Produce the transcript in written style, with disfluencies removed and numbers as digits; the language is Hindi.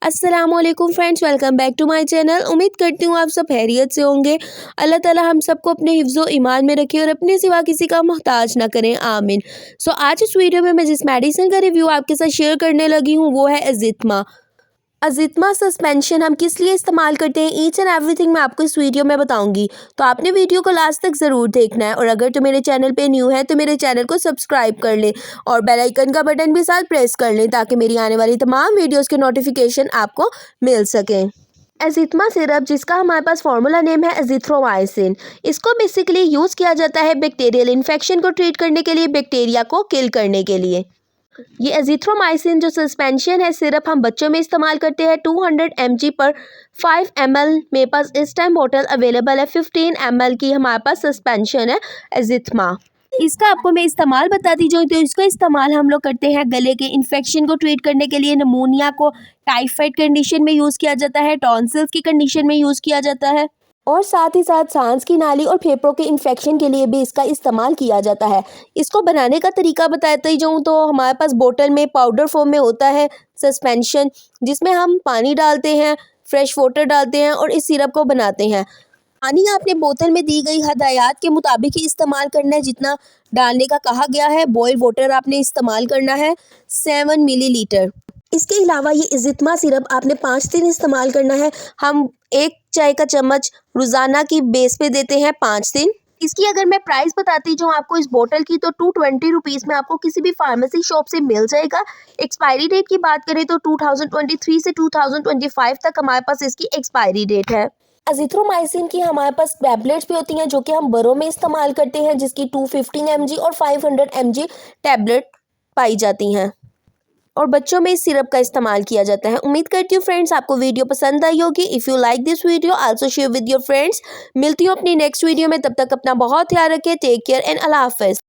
अस्सलामुअलैकुम friends, welcome back to my channel. उम्मीद करती हूँ आप सब खैरियत से होंगे। अल्लाह ताला हम सबको अपने हिफ्ज़ो ईमान में रखे और अपने सिवा किसी का मोहताज ना करें, आमीन। आज इस वीडियो में मैं जिस मेडिसिन का रिव्यू आपके साथ शेयर करने लगी हूँ वो है अज़िथमा। अज़िथमा सस्पेंशन हम किस लिए इस्तेमाल करते हैं, ईच एंड एवरीथिंग मैं आपको इस वीडियो में बताऊंगी। तो आपने वीडियो को लास्ट तक ज़रूर देखना है और अगर तो मेरे चैनल पे न्यू है तो मेरे चैनल को सब्सक्राइब कर ले और बेल आइकन का बटन भी साथ प्रेस कर लें ताकि मेरी आने वाली तमाम वीडियोस के नोटिफिकेशन आपको मिल सकें। अज़िथमा सिरप, जिसका हमारे पास फार्मूला नेम है एजिथ्रोमाइसिन, इसको बेसिकली यूज़ किया जाता है बैक्टीरियल इन्फेक्शन को ट्रीट करने के लिए, बैक्टीरिया को किल करने के लिए। ये एजिथ्रोमाइसिन जो सस्पेंशन है सिरप हम बच्चों में इस्तेमाल करते हैं 200 mg पर 5 ml मेरे पास इस टाइम बॉटल अवेलेबल है। 15 ml की हमारे पास सस्पेंशन है एजिथ्मा। इसका आपको मैं इस्तेमाल बताती जाऊँ तो इसका इस्तेमाल हम लोग करते हैं गले के इन्फेक्शन को ट्रीट करने के लिए, नमूनिया को टाइफाइड कंडीशन में यूज़ किया जाता है, टॉन्सिल्स की कंडीशन में यूज़ किया जाता है और साथ ही साथ सांस की नाली और फेफड़ों के इन्फेक्शन के लिए भी इसका इस्तेमाल किया जाता है। इसको बनाने का तरीका बताते ही जाऊँ तो हमारे पास बोतल में पाउडर फॉर्म में होता है सस्पेंशन, जिसमें हम पानी डालते हैं, फ्रेश वाटर डालते हैं और इस सिरप को बनाते हैं। पानी आपने बोतल में दी गई हदायत के मुताबिक ही इस्तेमाल करना है, जितना डालने का कहा गया है। बॉयल वाटर आपने इस्तेमाल करना है 7 मिलीलीटर। इसके अलावा ये इज़िथमा सिरप आपने 5 दिन इस्तेमाल करना है। हम 1 चाय का चम्मच रोज़ाना की बेस पे देते हैं 5 दिन। इसकी अगर मैं प्राइस बताती जो आपको इस बोतल की तो 220 रुपीज़ में आपको किसी भी फार्मेसी शॉप से मिल जाएगा। एक्सपायरी डेट की बात करें तो 2023 से 2025 तक हमारे पास इसकी एक्सपायरी डेट है। अजिथ्रोमाइसिन की हमारे पास टैबलेट्स भी होती हैं जो कि हम बड़ों में इस्तेमाल करते हैं, जिसकी 250 mg और 500 mg टैबलेट पाई जाती हैं और बच्चों में इस सिरप का इस्तेमाल किया जाता है। उम्मीद करती हूँ फ्रेंड्स आपको वीडियो पसंद आई होगी। If you like this video also share with your friends. मिलती हूँ अपनी नेक्स्ट वीडियो में, तब तक अपना बहुत ख्याल रखें। टेक केयर एंड अल्लाह हाफ़िज़।